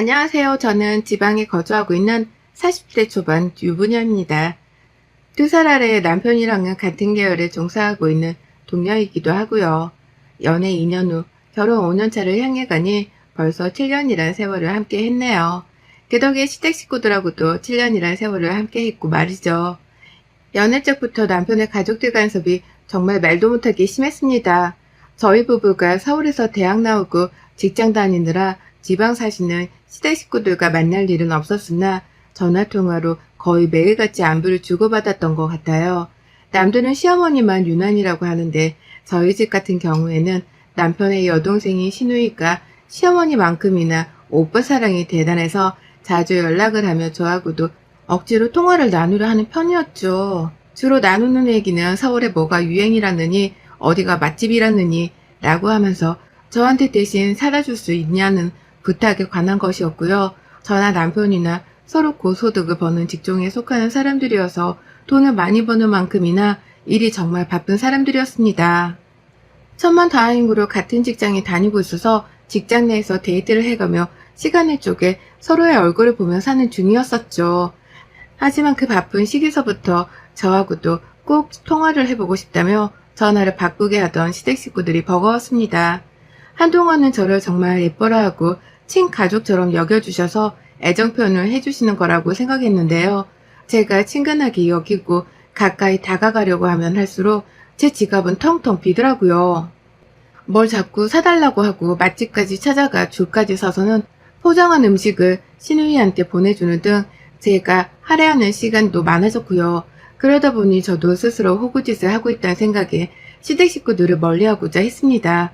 안녕하세요. 저는 지방에 거주하고 있는 40대 초반 유부녀입니다. 2살 아래 남편이랑은 같은 계열에 종사하고 있는 동료이기도 하고요. 연애 2년 후 결혼 5년 차를 향해 가니 벌써 7년이란 세월을 함께 했네요. 그 덕에 시댁 식구들하고도 7년이란 세월을 함께 했고 말이죠. 연애 때부터 남편의 가족들 간섭이 정말 말도 못하게 심했습니다. 저희 부부가 서울에서 대학 나오고 직장 다니느라 지방 사시는 시댁 식구들과 만날 일은 없었으나 전화통화로 거의 매일같이 안부를 주고받았던 것 같아요. 남들은 시어머니만 유난이라고 하는데 저희 집 같은 경우에는 남편의 여동생인 시누이가 시어머니만큼이나 오빠 사랑이 대단해서 자주 연락을 하며 저하고도 억지로 통화를 나누려 하는 편이었죠. 주로 나누는 얘기는 서울에 뭐가 유행이라느니 어디가 맛집이라느니 라고 하면서 저한테 대신 사다 줄 수 있냐는 부탁에 관한 것이었고요. 저나 남편이나 서로 고소득을 버는 직종에 속하는 사람들이어서 돈을 많이 버는 만큼이나 일이 정말 바쁜 사람들이었습니다. 천만다행으로 같은 직장에 다니고 있어서 직장 내에서 데이트를 해가며 시간을 쪼개 서로의 얼굴을 보며 사는 중이었었죠. 하지만 그 바쁜 시기서부터 저하고도 꼭 통화를 해보고 싶다며 전화를 바꾸게 하던 시댁 식구들이 버거웠습니다. 한동안은 저를 정말 예뻐라하고 친가족처럼 여겨주셔서 애정 표현을 해주시는 거라고 생각했는데요. 제가 친근하게 여기고 가까이 다가가려고 하면 할수록 제 지갑은 텅텅 비더라고요. 뭘 자꾸 사달라고 하고 맛집까지 찾아가 줄까지 서서는 포장한 음식을 시누이한테 보내주는 등 제가 할애하는 시간도 많아졌고요. 그러다 보니 저도 스스로 호구짓을 하고 있다는 생각에 시댁 식구들을 멀리하고자 했습니다.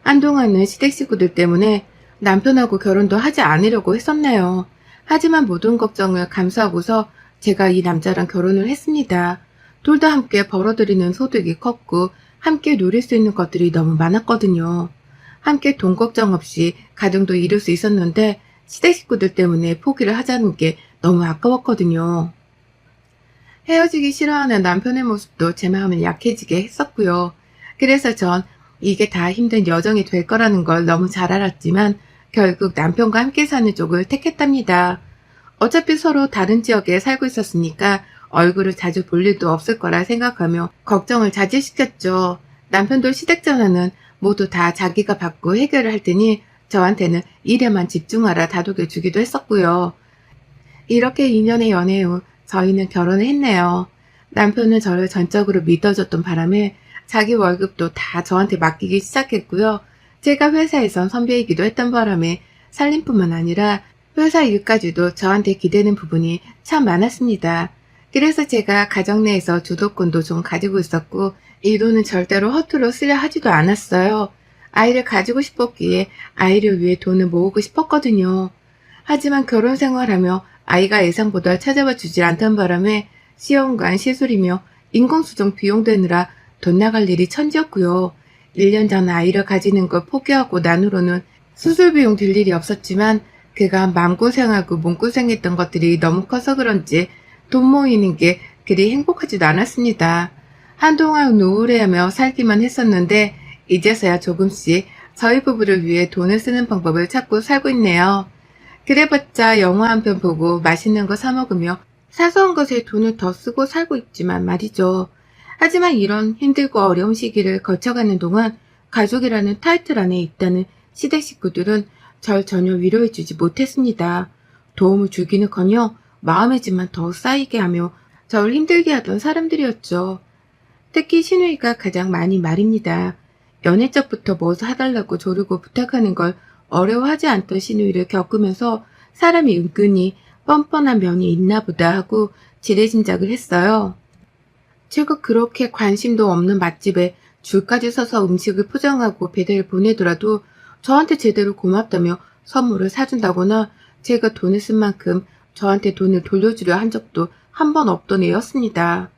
한동안은 시댁 식구들 때문에 남편하고 결혼도 하지 않으려고 했었네요. 하지만 모든 걱정을 감수하고서 제가 이 남자랑 결혼을 했습니다. 둘 다 함께 벌어들이는 소득이 컸고 함께 누릴 수 있는 것들이 너무 많았거든요. 함께 돈 걱정 없이 가정도 이룰 수 있었는데 시댁 식구들 때문에 포기를 하자는 게 너무 아까웠거든요. 헤어지기 싫어하는 남편의 모습도 제 마음을 약해지게 했었고요. 그래서 전 이게 다 힘든 여정이 될 거라는 걸 너무 잘 알았지만 결국 남편과 함께 사는 쪽을 택했답니다. 어차피 서로 다른 지역에 살고 있었으니까 얼굴을 자주 볼 일도 없을 거라 생각하며 걱정을 자제시켰죠. 남편도 시댁 전화는 모두 다 자기가 받고 해결을 할 테니 저한테는 일에만 집중하라 다독여 주기도 했었고요. 이렇게 2년의 연애 후 저희는 결혼을 했네요. 남편은 저를 전적으로 믿어줬던 바람에 자기 월급도 다 저한테 맡기기 시작했고요. 제가 회사에선 선배이기도 했던 바람에 살림뿐만 아니라 회사 일까지도 저한테 기대는 부분이 참 많았습니다. 그래서 제가 가정 내에서 주도권도 좀 가지고 있었고 이 돈은 절대로 허투루 쓰려 하지도 않았어요. 아이를 가지고 싶었기에 아이를 위해 돈을 모으고 싶었거든요. 하지만 결혼 생활하며 아이가 예상보다 찾아와 주질 않던 바람에 시험관 시술이며 인공수정 비용 되느라 돈 나갈 일이 천지였고요. 1년 전 아이를 가지는 걸 포기하고 난후로는 수술 비용 들 일이 없었지만 그간 마음고생하고 몸고생했던 것들이 너무 커서 그런지 돈 모이는 게 그리 행복하지도 않았습니다. 한동안 우울해하며 살기만 했었는데 이제서야 조금씩 저희 부부를 위해 돈을 쓰는 방법을 찾고 살고 있네요. 그래봤자 영화 한 편 보고 맛있는 거 사 먹으며 사소한 것에 돈을 더 쓰고 살고 있지만 말이죠. 하지만 이런 힘들고 어려운 시기를 거쳐가는 동안 가족이라는 타이틀 안에 있다는 시댁 식구들은 절 전혀 위로해주지 못했습니다. 도움을 주기는커녕 마음의 짐만 더 쌓이게 하며 저를 힘들게 하던 사람들이었죠. 특히 시누이가 가장 많이 말입니다. 연애 적부터 뭐 사달라고 조르고 부탁하는 걸 어려워하지 않던 시누이를 겪으면서 사람이 은근히 뻔뻔한 면이 있나 보다 하고 지레짐작을 했어요. 제가 그렇게 관심도 없는 맛집에 줄까지 서서 음식을 포장하고 배달을 보내더라도 저한테 제대로 고맙다며 선물을 사준다거나 제가 돈을 쓴 만큼 저한테 돈을 돌려주려 한 적도 한 번 없던 애였습니다.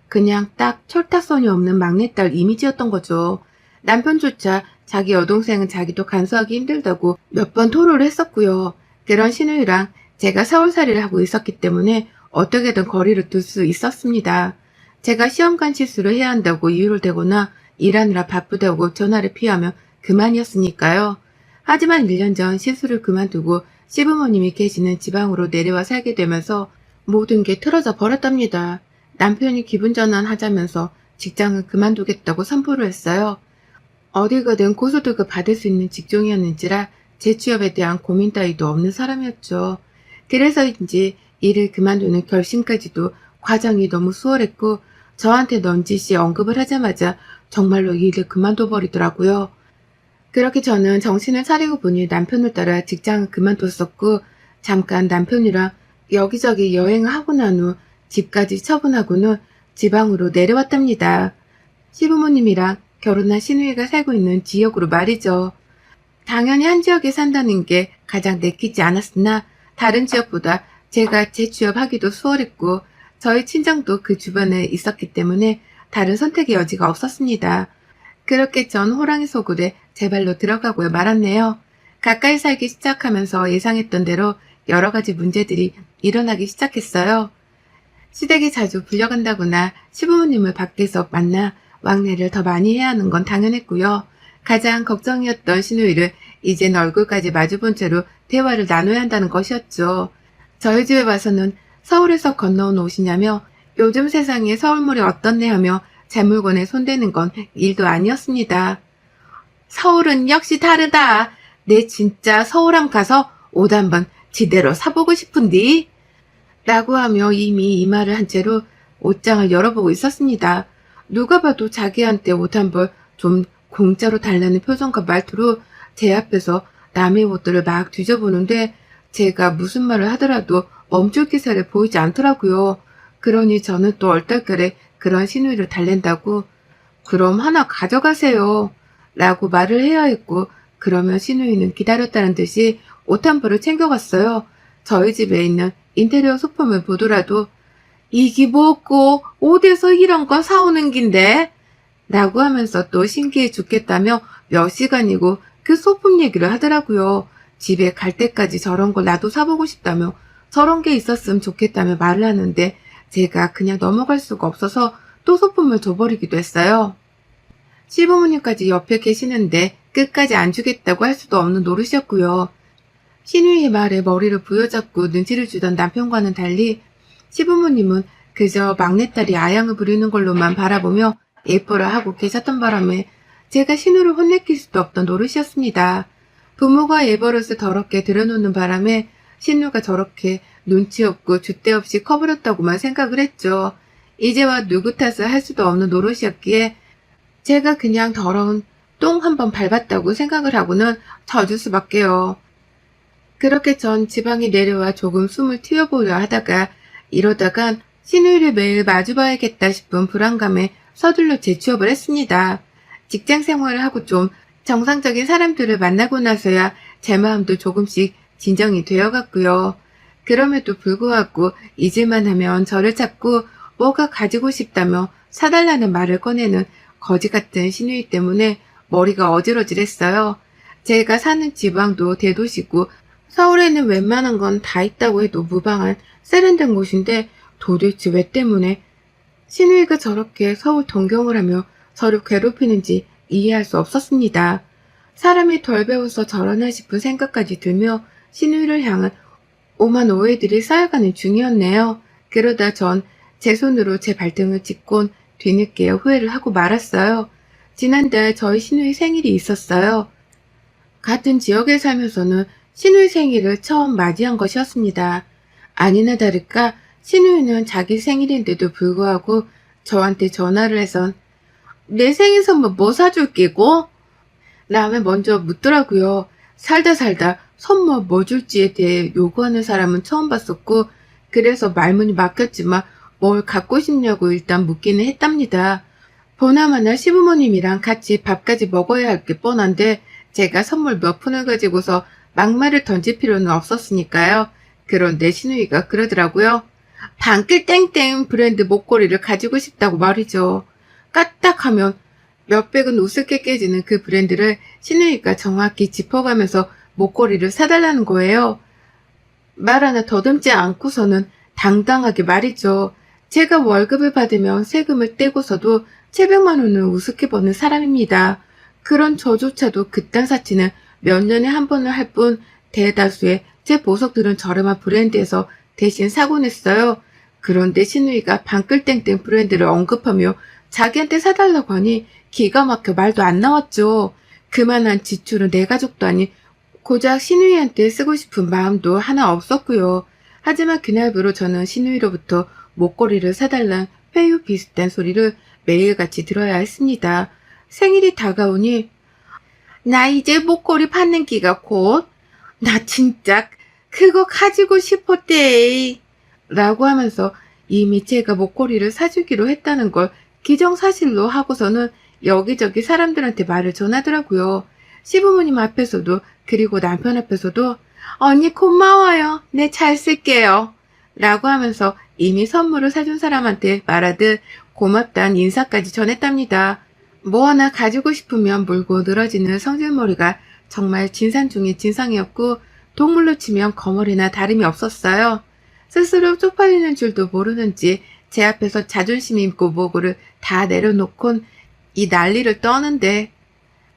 그냥 딱 철타선이 없는 막내딸 이미지였던 거죠. 남편조차 자기 여동생은 자기도 간수하기 힘들다고 몇 번 토로를 했었고요. 그런 시누이랑 제가 서울살이를 하고 있었기 때문에 어떻게든 거리를 둘 수 있었습니다. 제가 시험관 실수를 해야 한다고 이유를 대거나 일하느라 바쁘다고 전화를 피하면 그만이었으니까요. 하지만 1년 전 실수를 그만두고 시부모님이 계시는 지방으로 내려와 살게 되면서 모든 게 틀어져 버렸답니다. 남편이 기분 전환하자면서 직장을 그만두겠다고 선포를 했어요. 어딜 가든 고소득을 받을 수 있는 직종이었는지라 재취업에 대한 고민 따위도 없는 사람이었죠. 그래서인지 일을 그만두는 결심까지도 과정이 너무 수월했고 저한테 넌지시 언급을 하자마자 정말로 일을 그만둬 버리더라고요. 그렇게 저는 정신을 차리고 보니 남편을 따라 직장을 그만뒀었고 잠깐 남편이랑 여기저기 여행을 하고 난 후 집까지 처분하고는 지방으로 내려왔답니다. 시부모님이랑 결혼한 시누이가 살고 있는 지역으로 말이죠. 당연히 한 지역에 산다는 게 가장 내키지 않았으나 다른 지역보다 제가 재취업하기도 수월했고 저희 친정도 그 주변에 있었기 때문에 다른 선택의 여지가 없었습니다. 그렇게 전 호랑이 소굴에 제 발로 들어가고야 말았네요. 가까이 살기 시작하면서 예상했던 대로 여러 가지 문제들이 일어나기 시작했어요. 시댁에 자주 불려간다거나 시부모님을 밖에서 만나 왕래를 더 많이 해야 하는 건 당연했고요. 가장 걱정이었던 시누이를 이젠 얼굴까지 마주본 채로 대화를 나눠야 한다는 것이었죠. 저희 집에 와서는 서울에서 건너온 옷이냐며 요즘 세상에 서울물이 어떻네 하며 제 물건에 손대는 건 일도 아니었습니다. 서울은 역시 다르다. 내 진짜 서울함 가서 옷 한번 지대로 사보고 싶은디. 라고 하며 이미 이 말을 한 채로 옷장을 열어보고 있었습니다. 누가 봐도 자기한테 옷 한 벌 좀 공짜로 달라는 표정과 말투로 제 앞에서 남의 옷들을 막 뒤져보는데 제가 무슨 말을 하더라도 멈출 기세를 보이지 않더라고요. 그러니 저는 또 얼떨결에 그런 시누이를 달랜다고 그럼 하나 가져가세요. 라고 말을 해야 했고 그러면 시누이는 기다렸다는 듯이 옷 한 벌을 챙겨갔어요. 저희 집에 있는 인테리어 소품을 보더라도 이게 뭐고 어디서 이런 거 사오는 긴데? 라고 하면서 또 신기해 죽겠다며 몇 시간이고 그 소품 얘기를 하더라고요. 집에 갈 때까지 저런 걸 나도 사보고 싶다며 저런 게 있었으면 좋겠다며 말을 하는데 제가 그냥 넘어갈 수가 없어서 또 소품을 줘버리기도 했어요. 시부모님까지 옆에 계시는데 끝까지 안 주겠다고 할 수도 없는 노릇이었고요. 시누이의 말에 머리를 부여잡고 눈치를 주던 남편과는 달리 시부모님은 그저 막내딸이 아양을 부리는 걸로만 바라보며 예뻐라 하고 계셨던 바람에 제가 시누를 혼내킬 수도 없던 노릇이었습니다. 부모가 예버릇을 더럽게 들여놓는 바람에 시누가 저렇게 눈치 없고 줏대 없이 커버렸다고만 생각을 했죠. 이제와 누구 탓을 할 수도 없는 노릇이었기에 제가 그냥 더러운 똥 한 번 밟았다고 생각을 하고는 져줄 수밖에요. 그렇게 전 지방에 내려와 조금 숨을 틔워보려 하다가 이러다간 시누이를 매일 마주봐야겠다 싶은 불안감에 서둘러 재취업을 했습니다. 직장 생활을 하고 좀 정상적인 사람들을 만나고 나서야 제 마음도 조금씩 진정이 되어갔고요. 그럼에도 불구하고 잊을만 하면 저를 찾고 뭐가 가지고 싶다며 사달라는 말을 꺼내는 거지 같은 시누이 때문에 머리가 어질어질했어요. 제가 사는 지방도 대도시고 서울에는 웬만한 건 다 있다고 해도 무방한 세련된 곳인데 도대체 왜 때문에 시누이가 저렇게 서울 동경을 하며 저를 괴롭히는지 이해할 수 없었습니다. 사람이 덜 배워서 저러나 싶은 생각까지 들며 시누이를 향한 오만 오해들이 쌓여가는 중이었네요. 그러다 전 제 손으로 제 발등을 짚곤 뒤늦게 후회를 하고 말았어요. 지난달 저희 시누이 생일이 있었어요. 같은 지역에 살면서는 시누이 생일을 처음 맞이한 것이었습니다. 아니나 다를까 시누이는 자기 생일인데도 불구하고 저한테 전화를 해선 내 생일 선물 뭐 사줄 끼고? 라며 먼저 묻더라고요. 살다 선물 뭐 줄지에 대해 요구하는 사람은 처음 봤었고 그래서 말문이 막혔지만 뭘 갖고 싶냐고 일단 묻기는 했답니다. 보나마나 시부모님이랑 같이 밥까지 먹어야 할 게 뻔한데 제가 선물 몇 푼을 가지고서 막말을 던질 필요는 없었으니까요. 그런데 시누이가 그러더라고요. 반길 땡땡 브랜드 목걸이를 가지고 싶다고 말이죠. 까딱하면 몇백은 우습게 깨지는 그 브랜드를 시누이가 정확히 짚어가면서 목걸이를 사달라는 거예요. 말 하나 더듬지 않고서는 당당하게 말이죠. 제가 월급을 받으면 세금을 떼고서도 700만 원을 우습게 버는 사람입니다. 그런 저조차도 그딴 사치는 몇 년에 한 번을 할 뿐 대다수의 제 보석들은 저렴한 브랜드에서 대신 사곤 했어요. 그런데 신우이가 방글땡땡 브랜드를 언급하며 자기한테 사달라고 하니 기가 막혀 말도 안 나왔죠. 그만한 지출은 내 가족도 아닌 고작 신우이한테 쓰고 싶은 마음도 하나 없었고요. 하지만 그날부로 저는 신우이로부터 목걸이를 사달란 회유 비슷한 소리를 매일같이 들어야 했습니다. 생일이 다가오니 나 이제 목걸이 받는 기가 곧. 나 진짜 그거 가지고 싶었대. 라고 하면서 이미 제가 목걸이를 사주기로 했다는 걸 기정사실로 하고서는 여기저기 사람들한테 말을 전하더라고요. 시부모님 앞에서도 그리고 남편 앞에서도 언니 고마워요. 네, 잘 쓸게요. 라고 하면서 이미 선물을 사준 사람한테 말하듯 고맙다는 인사까지 전했답니다. 뭐 하나 가지고 싶으면 물고 늘어지는 성질머리가 정말 진상 중의 진상이었고 동물로 치면 거머리나 다름이 없었어요. 스스로 쪽팔리는 줄도 모르는지 제 앞에서 자존심 있고 모고를 다 내려놓곤 이 난리를 떠는데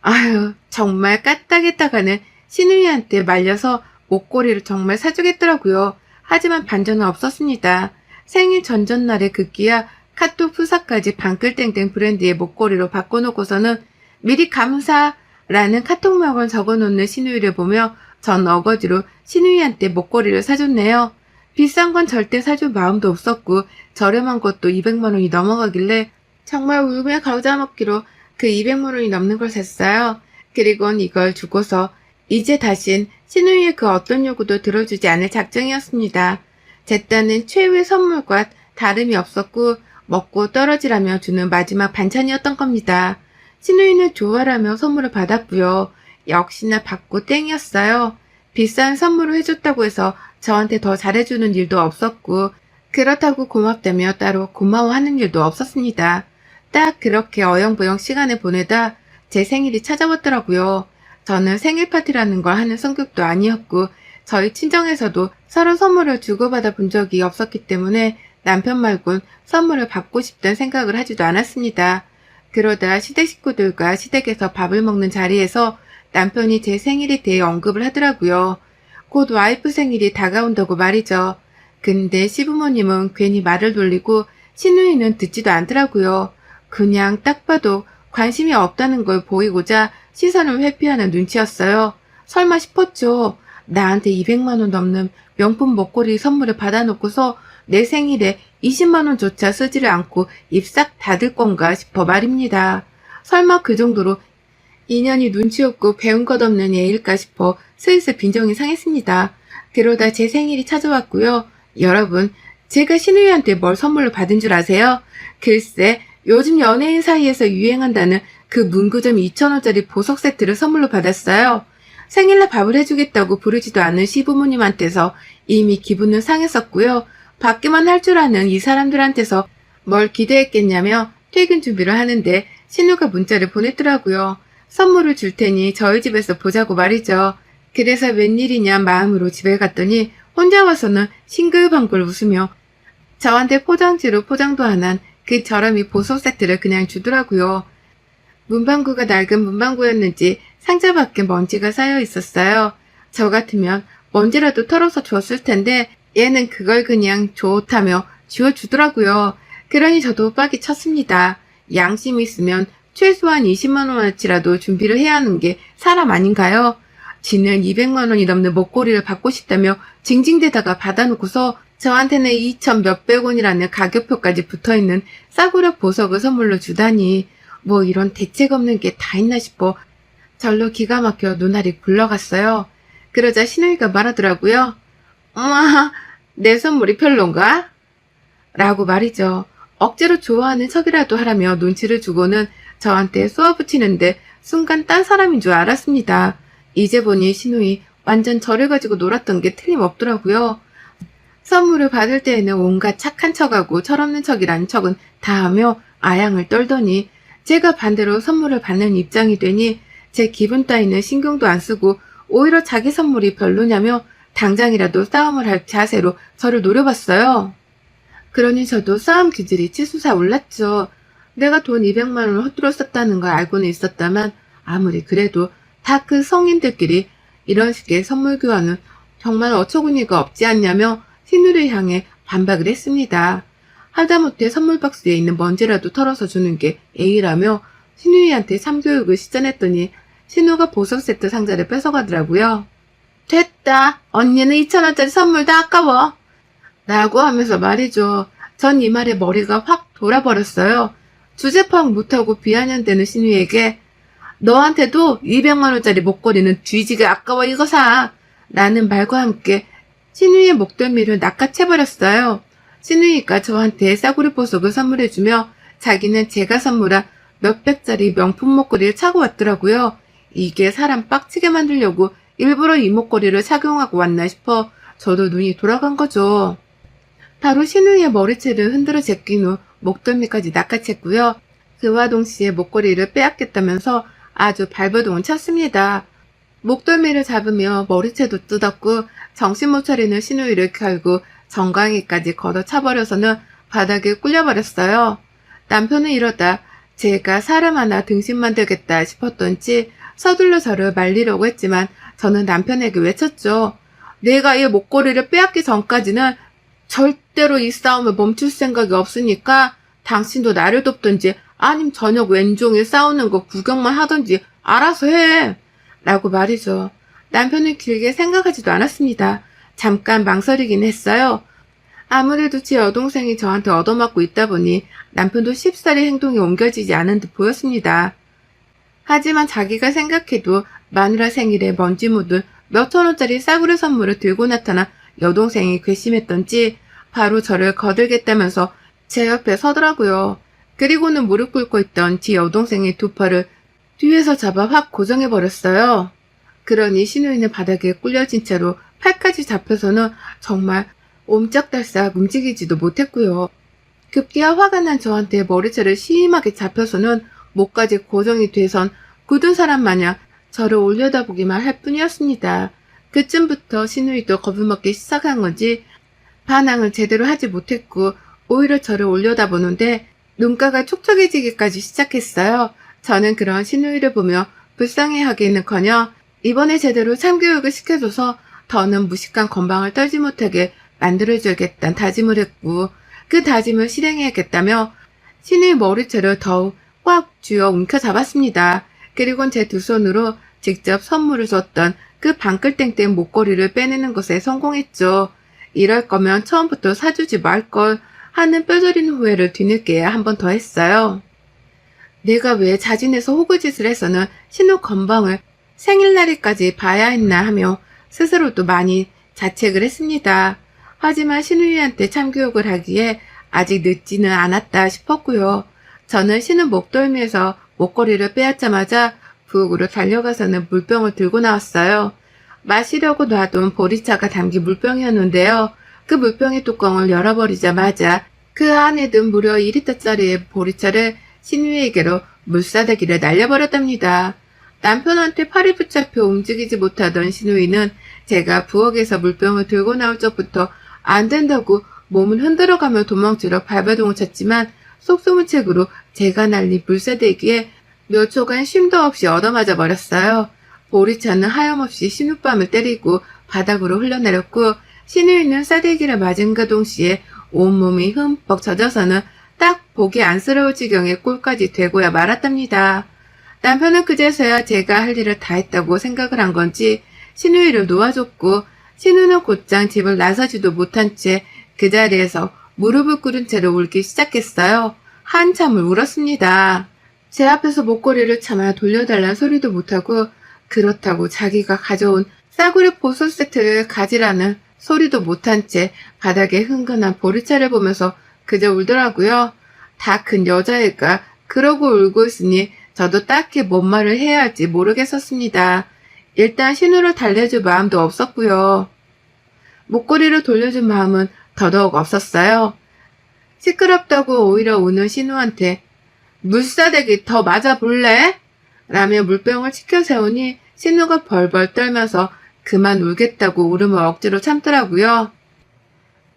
아유 정말 까딱했다가는 신우이한테 말려서 목걸이를 정말 사주겠더라고요. 하지만 반전은 없었습니다. 생일 전전날에 급기야 카톡 프사까지 방글땡땡 브랜드의 목걸이로 바꿔놓고서는 미리 감사라는 카톡명을 적어놓는 신우이를 보며 전 어거지로 신우이한테 목걸이를 사줬네요. 비싼 건 절대 사줄 마음도 없었고 저렴한 것도 200만 원이 넘어가길래 정말 울며 겨자 먹기로 그 200만 원이 넘는 걸 샀어요. 그리곤 이걸 주고서 이제 다신 신우이의 그 어떤 요구도 들어주지 않을 작정이었습니다. 제 딴은 최후의 선물과 다름이 없었고 먹고 떨어지라며 주는 마지막 반찬이었던 겁니다. 신우이는 좋아라며 선물을 받았고요. 역시나 받고 땡이었어요. 비싼 선물을 해줬다고 해서 저한테 더 잘해주는 일도 없었고 그렇다고 고맙다며 따로 고마워하는 일도 없었습니다. 딱 그렇게 어영부영 시간을 보내다 제 생일이 찾아왔더라고요. 저는 생일 파티라는 걸 하는 성격도 아니었고 저희 친정에서도 서로 선물을 주고받아 본 적이 없었기 때문에 남편 말곤 선물을 받고 싶다는 생각을 하지도 않았습니다. 그러다 시댁 식구들과 시댁에서 밥을 먹는 자리에서 남편이 제 생일에 대해 언급을 하더라고요. 곧 와이프 생일이 다가온다고 말이죠. 근데 시부모님은 괜히 말을 돌리고 신우이는 듣지도 않더라고요. 그냥 딱 봐도 관심이 없다는 걸 보이고자 시선을 회피하는 눈치였어요. 설마 싶었죠. 나한테 200만 원 넘는 명품 목걸이 선물을 받아놓고서 내 생일에 20만 원조차 쓰지를 않고 입 싹 닫을 건가 싶어 말입니다. 설마 그 정도로 인연이 눈치 없고 배운 것 없는 애일까 싶어 슬슬 빈정이 상했습니다. 그러다 제 생일이 찾아왔고요. 여러분, 제가 신우이한테 뭘 선물로 받은 줄 아세요? 글쎄, 요즘 연예인 사이에서 유행한다는 그 문구점 2,000원짜리 보석 세트를 선물로 받았어요. 생일날 밥을 해주겠다고 부르지도 않은 시부모님한테서 이미 기분은 상했었고요. 받기만 할 줄 아는 이 사람들한테서 뭘 기대했겠냐며 퇴근 준비를 하는데 신우가 문자를 보냈더라고요. 선물을 줄 테니 저희 집에서 보자고 말이죠. 그래서 웬일이냐 마음으로 집에 갔더니 혼자 와서는 싱글벙글 웃으며 저한테 포장지로 포장도 안 한 그 저렴이 보석 세트를 그냥 주더라고요. 문방구가 낡은 문방구였는지 상자 밖에 먼지가 쌓여 있었어요. 저 같으면 먼지라도 털어서 줬을 텐데 얘는 그걸 그냥 좋다며 지워주더라고요. 그러니 저도 빡이 쳤습니다. 양심이 있으면 최소한 20만 원어치라도 준비를 해야 하는 게 사람 아닌가요? 지는 200만 원이 넘는 목걸이를 받고 싶다며 징징대다가 받아놓고서 저한테는 2천 몇백 원이라는 가격표까지 붙어있는 싸구려 보석을 선물로 주다니 뭐 이런 대책 없는 게 다 있나 싶어 절로 기가 막혀 눈알이 굴러갔어요. 그러자 신우이가 말하더라고요. 엄마, 내 선물이 별론가? 라고 말이죠. 억지로 좋아하는 척이라도 하라며 눈치를 주고는 저한테 쏘아붙이는데 순간 딴 사람인 줄 알았습니다. 이제 보니 신우이 완전 저를 가지고 놀았던 게 틀림없더라고요. 선물을 받을 때에는 온갖 착한 척하고 철없는 척이라는 척은 다 하며 아양을 떨더니 제가 반대로 선물을 받는 입장이 되니 제 기분 따위는 신경도 안 쓰고 오히려 자기 선물이 별로냐며 당장이라도 싸움을 할 자세로 저를 노려봤어요. 그러니 저도 싸움 기질이 치솟아 올랐죠. 내가 돈 200만 원을 헛들어 썼다는 걸 알고는 있었다만 아무리 그래도 다 그 성인들끼리 이런 식의 선물 교환은 정말 어처구니가 없지 않냐며 신우를 향해 반박을 했습니다. 하다못해 선물 박스에 있는 먼지라도 털어서 주는 게 예의라며 신우이한테 참교육을 시전했더니 신우가 보석 세트 상자를 뺏어가더라고요. 됐다. 언니는 2,000원짜리 선물도 아까워. 라고 하면서 말이죠. 전 이 말에 머리가 확 돌아버렸어요. 주제 파악 못하고 비아냥대는 신우이에게 너한테도 200만원짜리 목걸이는 뒤지게 아까워 이거 사. 라는 말과 함께 신우이의 목덜미를 낚아채버렸어요. 신우이가 저한테 싸구려 보석을 선물해주며 자기는 제가 선물한 몇백짜리 명품 목걸이를 차고 왔더라고요. 이게 사람 빡치게 만들려고 일부러 이 목걸이를 착용하고 왔나 싶어 저도 눈이 돌아간 거죠. 바로 신우이의 머리채를 흔들어 제낀 후 목덜미까지 낚아챘고요. 그와 동시에 목걸이를 빼앗겠다면서 아주 발버둥을 쳤습니다. 목덜미를 잡으며 머리채도 뜯었고 정신 못 차리는 신우이를 결국 정강이까지 걷어차버려서는 바닥에 꿀려버렸어요. 남편은 이러다 제가 사람 하나 등신 만들겠다 싶었던지 서둘러 저를 말리려고 했지만 저는 남편에게 외쳤죠. 내가 이 목걸이를 빼앗기 전까지는 절대로 이 싸움을 멈출 생각이 없으니까 당신도 나를 돕든지 아님 저녁 왼종일 싸우는 거 구경만 하든지 알아서 해. 라고 말이죠. 남편은 길게 생각하지도 않았습니다. 잠깐 망설이긴 했어요. 아무래도 제 여동생이 저한테 얻어맞고 있다 보니 남편도 쉽사리 행동이 옮겨지지 않은 듯 보였습니다. 하지만 자기가 생각해도 마누라 생일에 먼지 묻은 몇천원짜리 싸구려 선물을 들고 나타난 여동생이 괘씸했던지 바로 저를 거들겠다면서 제 옆에 서더라고요. 그리고는 무릎 꿇고 있던 제 여동생의 두 팔을 뒤에서 잡아 확 고정해버렸어요. 그러니 신우이는 바닥에 꿀려진 채로 팔까지 잡혀서는 정말 옴짝달싹 움직이지도 못했고요. 급기야 화가 난 저한테 머리채를 심하게 잡혀서는 목까지 고정이 돼선 굳은 사람 마냥 저를 올려다보기만 할 뿐이었습니다. 그쯤부터 신우이도 겁을 먹기 시작한 건지 반항을 제대로 하지 못했고 오히려 저를 올려다보는데 눈가가 촉촉해지기까지 시작했어요. 저는 그런 신우이를 보며 불쌍해하기는커녕 이번에 제대로 참교육을 시켜줘서 더는 무식한 건방을 떨지 못하게 만들어줘야겠다는 다짐을 했고 그 다짐을 실행해야겠다며 신우이 머리채를 더욱 꽉 쥐어 움켜잡았습니다. 그리고는 제 두 손으로 직접 선물을 줬던 그 방글땡땡 목걸이를 빼내는 것에 성공했죠. 이럴 거면 처음부터 사주지 말걸 하는 뼈저린 후회를 뒤늦게 한 번 더 했어요. 내가 왜 자진해서 호구짓을 해서는 신우 건방을 생일날에까지 봐야 했나 하며 스스로도 많이 자책을 했습니다. 하지만 신우이한테 참교육을 하기에 아직 늦지는 않았다 싶었고요. 저는 신우 목덜미에서 목걸이를 빼앗자마자 부엌으로 달려가서는 물병을 들고 나왔어요. 마시려고 놔둔 보리차가 담긴 물병이었는데요. 그 물병의 뚜껑을 열어버리자마자 그 안에 든 무려 2리터짜리의 보리차를 신우이에게로 물사대기를 날려버렸답니다. 남편한테 팔이 붙잡혀 움직이지 못하던 신우이는 제가 부엌에서 물병을 들고 나올 적부터 안 된다고 몸을 흔들어가며 도망치러 발버둥을 쳤지만 속수무책으로 제가 날린 물사대기에 몇 초간 쉼도 없이 얻어맞아 버렸어요. 보리차는 하염없이 신우뺨을 때리고 바닥으로 흘러내렸고 신우이는 싸대기를 맞은가 동시에 온몸이 흠뻑 젖어서는 딱 보기 안쓰러울 지경의 꼴까지 되고야 말았답니다. 남편은 그제서야 제가 할 일을 다 했다고 생각을 한 건지 신우이를 놓아줬고 신우는 곧장 집을 나서지도 못한 채 그 자리에서 무릎을 꿇은 채로 울기 시작했어요. 한참을 울었습니다. 제 앞에서 목걸이를 참아 돌려달라는 소리도 못하고 그렇다고 자기가 가져온 싸구려 보석 세트를 가지라는 소리도 못한 채 바닥에 흥건한 보리차를 보면서 그저 울더라고요. 다 큰 여자애가 그러고 울고 있으니 저도 딱히 뭔 말을 해야 할지 모르겠었습니다. 일단 신우를 달래줄 마음도 없었고요. 목걸이를 돌려준 마음은 더더욱 없었어요. 시끄럽다고 오히려 우는 신우한테 물사대기 더 맞아볼래? 라며 물병을 치켜 세우니 신우가 벌벌 떨면서 그만 울겠다고 울음을 억지로 참더라고요.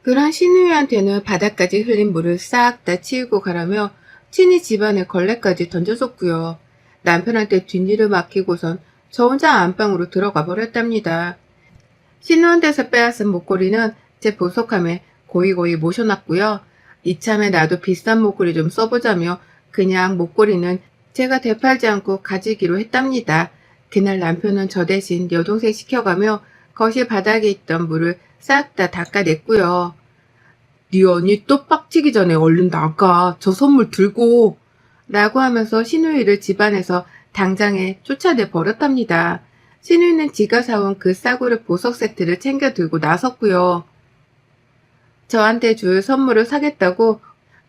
그런 신우이한테는 바닥까지 흘린 물을 싹 다 치우고 가라며 친히 집안에 걸레까지 던져줬고요. 남편한테 뒷일을 맡기고선 저 혼자 안방으로 들어가 버렸답니다. 신우한테서 빼앗은 목걸이는 제 보석함에 고이고이 모셔놨고요. 이참에 나도 비싼 목걸이 좀 써보자며 그냥 목걸이는 제가 되팔지 않고 가지기로 했답니다. 그날 남편은 저 대신 여동생 시켜가며 거실 바닥에 있던 물을 싹 다 닦아냈고요. 네 언니 또 빡치기 전에 얼른 나가. 저 선물 들고. 라고 하면서 신우이를 집안에서 당장에 쫓아내 버렸답니다. 신우이는 지가 사온 그 싸구려 보석 세트를 챙겨 들고 나섰고요. 저한테 줄 선물을 사겠다고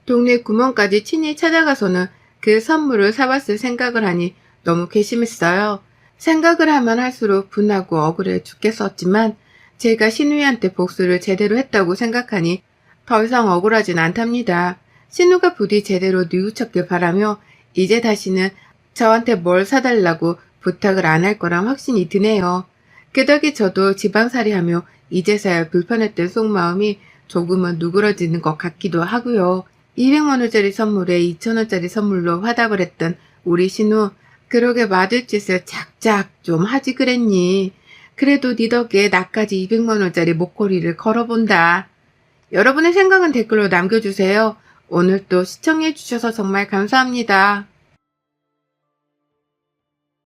동네 구멍까지 친히 찾아가서는 그 선물을 사왔을 생각을 하니 너무 괘씸했어요. 생각을 하면 할수록 분하고 억울해 죽겠었지만 제가 신우이한테 복수를 제대로 했다고 생각하니 더 이상 억울하진 않답니다. 신우가 부디 제대로 뉘우쳤길 바라며 이제 다시는 저한테 뭘 사달라고 부탁을 안 할 거란 확신이 드네요. 그 덕에 저도 지방살이하며 이제서야 불편했던 속마음이 조금은 누그러지는 것 같기도 하고요. 200만원짜리 선물에 2,000원짜리 선물로 화답을 했던 우리 신우, 그러게 맞을 짓을 작작 좀 하지 그랬니. 그래도 네 덕에 나까지 200만원짜리 목걸이를 걸어본다. 여러분의 생각은 댓글로 남겨주세요. 오늘 또 시청해주셔서 정말 감사합니다.